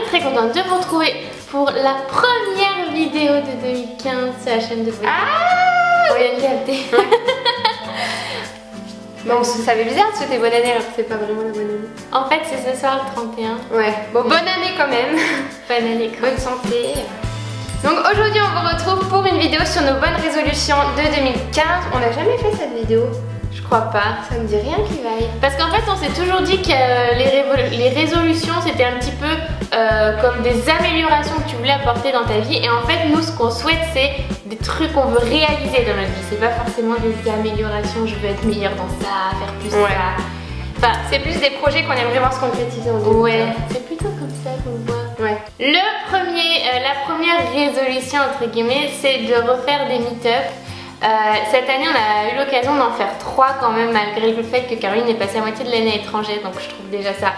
très contente de vous retrouver pour la première vidéo de 2015 sur la chaîne de beauté. On vient de capter. Bon, ça fait bizarre de souhaiter bonne année alors que c'est pas vraiment la bonne année. En fait, c'est ce soir le 31. Ouais, bon, bonne année quand même. Bonne année, bonne santé. Donc aujourd'hui, on vous retrouve pour une vidéo sur nos bonnes résolutions de 2015. On n'a jamais fait cette vidéo. Je crois pas. Ça me dit rien qui vaille. Parce qu'en fait, on s'est toujours dit que les résolutions, c'était un petit peu comme des améliorations que tu voulais apporter dans ta vie. Et en fait, nous, ce qu'on souhaite, c'est des trucs qu'on veut réaliser dans notre vie. C'est pas forcément des améliorations, je veux être meilleure dans ça, faire plus ça. Enfin, c'est plus des projets qu'on aimerait voir se concrétiser en 2015. Ouais, c'est plutôt comme ça qu'on le voit. Ouais. La première résolution, entre guillemets, c'est de refaire des meet-up. Cette année, on a eu l'occasion d'en faire 3 quand même, malgré le fait que Caroline est passée à moitié de l'année à l'étranger, donc je trouve déjà ça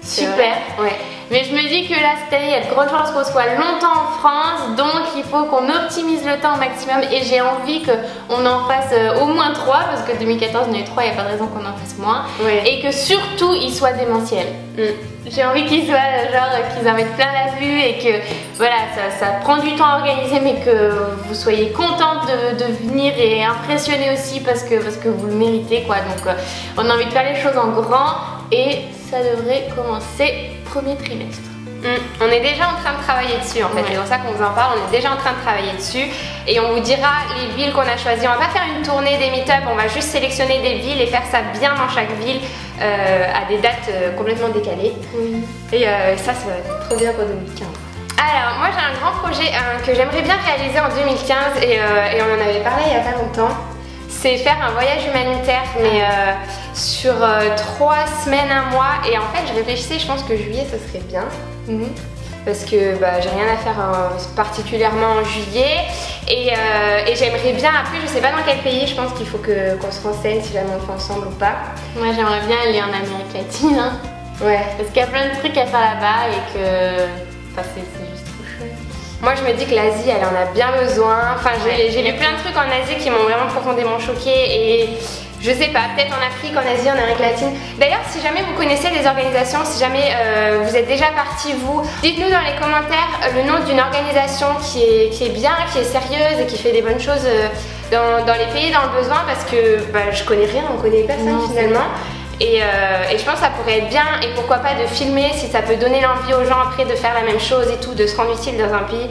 super. Ouais. Mais je me dis que là, cette année, il y a de grandes chances qu'on soit longtemps en France, donc il faut qu'on optimise le temps au maximum et j'ai envie qu'on en fasse au moins 3, parce que 2014, on a eu 3, il n'y a pas de raison qu'on en fasse moins. Ouais. Et que surtout, ils soient démentiels. J'ai envie qu'ils soient genre, qu'ils en mettent plein la vue et que voilà, ça prend du temps à organiser, mais que vous soyez contente de venir et impressionnée aussi parce que vous le méritez quoi. Donc on a envie de faire les choses en grand et ça devrait commencer premier trimestre. On est déjà en train de travailler dessus en fait, c'est pour ça qu'on vous en parle, on est déjà en train de travailler dessus et on vous dira les villes qu'on a choisies. On va pas faire une tournée des meet-up, on va juste sélectionner des villes et faire ça bien dans chaque ville à des dates complètement décalées. Et ça va être trop bien pour 2015. Alors moi j'ai un grand projet que j'aimerais bien réaliser en 2015 et on en avait parlé il y a pas longtemps. C'est faire un voyage humanitaire mais sur 3 semaines, 1 mois et en fait je réfléchissais, je pense que juillet ça serait bien parce que j'ai rien à faire particulièrement en juillet et j'aimerais bien, après je sais pas dans quel pays, je pense qu'il faut qu'on se renseigne si jamais on le fait ensemble ou pas. Moi j'aimerais bien aller en Amérique latine hein. Ouais. Parce qu'il y a plein de trucs à faire là-bas et que c'est juste trop chouette. Moi je me dis que l'Asie elle en a bien besoin, enfin j'ai lu plein de trucs en Asie qui m'ont vraiment profondément choquée et je sais pas, peut-être en Afrique, en Asie, en Amérique latine. D'ailleurs si jamais vous connaissez des organisations, si jamais vous êtes déjà partis vous, dites-nous dans les commentaires le nom d'une organisation qui est bien, qui est sérieuse et qui fait des bonnes choses dans les pays dans le besoin parce que je connais rien, on connaît personne finalement. Et je pense que ça pourrait être bien et pourquoi pas de filmer si ça peut donner l'envie aux gens après de faire la même chose et tout, de se rendre utile dans un pays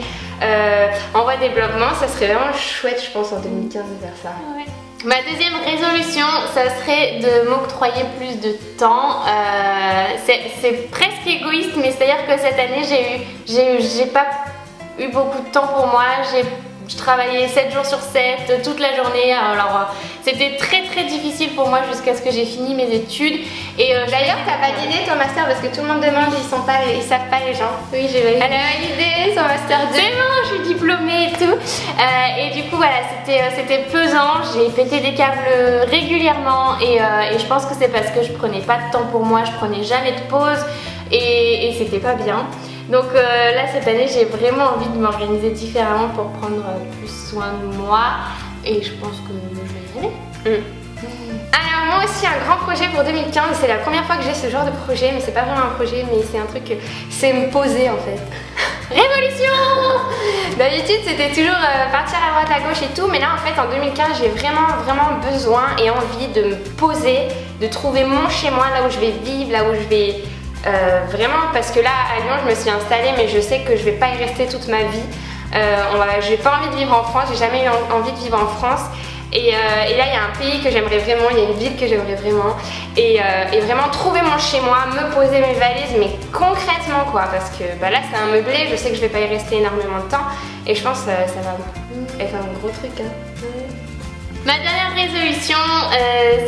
en voie de développement, ça serait vraiment chouette je pense en 2015 de faire ça. Ouais. Ma deuxième résolution, ça serait de m'octroyer plus de temps. C'est presque égoïste mais c'est à dire que cette année j'ai pas eu beaucoup de temps pour moi. Je travaillais 7 jours sur 7, toute la journée, alors c'était très difficile pour moi jusqu'à ce que j'ai fini mes études. Et d'ailleurs t'as validé ton master parce que tout le monde demande, ils savent pas les gens. Oui j'ai validé. Elle a validé son master 2. C'est bon, je suis diplômée et tout. Et du coup voilà, c'était pesant, j'ai pété des câbles régulièrement et je pense que c'est parce que je prenais pas de temps pour moi, je prenais jamais de pause et c'était pas bien. Donc là cette année j'ai vraiment envie de m'organiser différemment pour prendre plus soin de moi et je pense que je vais y aller. Alors moi aussi un grand projet pour 2015, c'est la première fois que j'ai ce genre de projet mais c'est pas vraiment un projet mais c'est un truc, c'est me poser en fait. Révolution. D'habitude c'était toujours partir à droite à gauche et tout mais là en fait en 2015 j'ai vraiment besoin et envie de me poser, de trouver mon chez moi, là où je vais vivre, là où je vais... vraiment parce que là à Lyon je me suis installée mais je sais que je vais pas y rester toute ma vie. J'ai pas envie de vivre en France, j'ai jamais eu envie de vivre en France et là il y a un pays que j'aimerais vraiment, il y a une ville que j'aimerais vraiment et vraiment trouver mon chez moi, me poser mes valises mais concrètement quoi parce que là c'est un meublé, je sais que je vais pas y rester énormément de temps et je pense que ça va être un gros truc hein. Ma dernière résolution,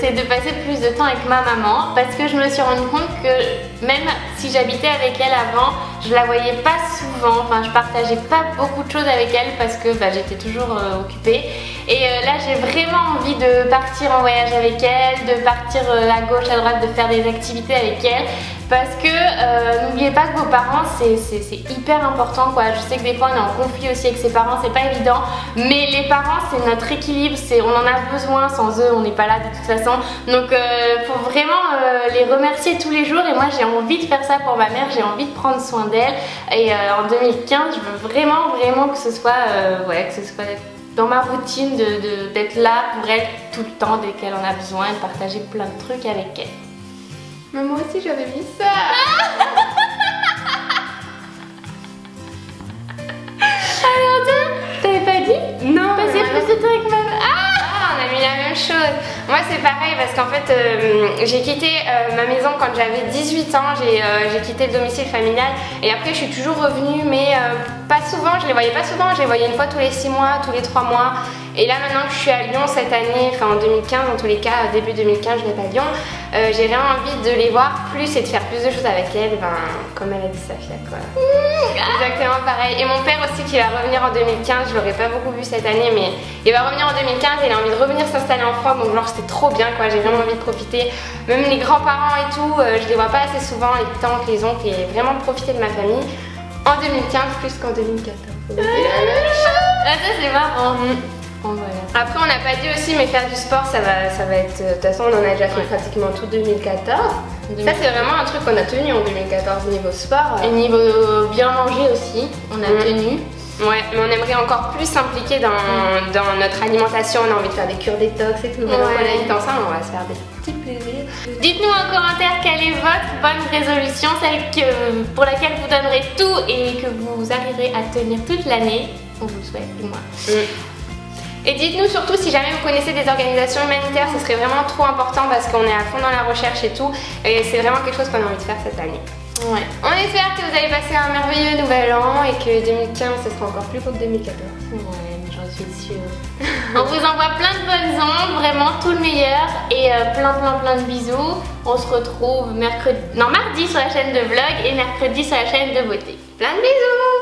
c'est de passer plus de temps avec ma maman parce que je me suis rendu compte que même si j'habitais avec elle avant, je la voyais pas souvent, enfin je partageais pas beaucoup de choses avec elle parce que j'étais toujours occupée. Et là j'ai vraiment envie de partir en voyage avec elle, de partir à gauche, à droite, de faire des activités avec elle parce que n'oubliez pas que vos parents c'est hyper important quoi. Je sais que des fois on est en conflit aussi avec ses parents, c'est pas évident, mais les parents c'est notre équilibre, on en a besoin, sans eux on n'est pas là de toute façon. Donc faut vraiment les remercier tous les jours et moi j'ai envie de faire ça pour ma mère, j'ai envie de prendre soin d'elle et en 2015 je veux vraiment que ce soit dans ma routine d'être là pour elle tout le temps dès qu'elle en a besoin et de partager plein de trucs avec elle. Mais moi aussi j'avais mis ça. Alors toi, t'avais pas dit? Non. Passer plus de temps avec ma mère. On a mis la même chose. Moi c'est pareil parce qu'en fait j'ai quitté ma maison quand j'avais 18 ans, j'ai quitté le domicile familial et après je suis toujours revenue mais pas souvent, je les voyais pas souvent, je les voyais une fois tous les 6 mois, tous les 3 mois et là maintenant que je suis à Lyon cette année, enfin en 2015 en tous les cas, début 2015 je vais à Lyon, j'ai vraiment envie de les voir plus et de faire plus de choses avec elles, comme elle a dit Safia quoi. Exactement pareil. Et mon père aussi qui va revenir en 2015, je l'aurais pas beaucoup vu cette année mais il va revenir en 2015 et il a envie de revenir s'installer en France donc genre c'était trop bien quoi, j'ai vraiment envie de profiter. Même les grands-parents et tout, je les vois pas assez souvent, les tantes, les oncles et vraiment profiter de ma famille en 2015 plus qu'en 2014. Ah ça c'est marrant. Bon, voilà. Après on n'a pas dit aussi mais faire du sport ça va être, de toute façon on en a déjà fait pratiquement tout 2014. Ça c'est vraiment un truc qu'on a tenu en 2014 niveau sport. Et niveau bien manger aussi, on a tenu. Ouais, mais on aimerait encore plus s'impliquer dans notre alimentation, on a envie de faire des cures détox et tout. Maintenant qu'on habite ensemble, on va se faire des petits plaisirs. Dites-nous en commentaire quelle est votre bonne résolution, celle pour laquelle vous donnerez tout et que vous arriverez à tenir toute l'année. On vous le souhaite, du moins. Et dites-nous surtout si jamais vous connaissez des organisations humanitaires, ce serait vraiment trop important parce qu'on est à fond dans la recherche et tout. Et c'est vraiment quelque chose qu'on a envie de faire cette année. Ouais. On espère que vous allez passer un merveilleux nouvel an et que 2015 ce sera encore plus beau que 2014. Ouais, j'en suis sûre. On vous envoie plein de bonnes ondes, vraiment tout le meilleur et plein de bisous. On se retrouve mardi sur la chaîne de vlog et mercredi sur la chaîne de beauté. Plein de bisous!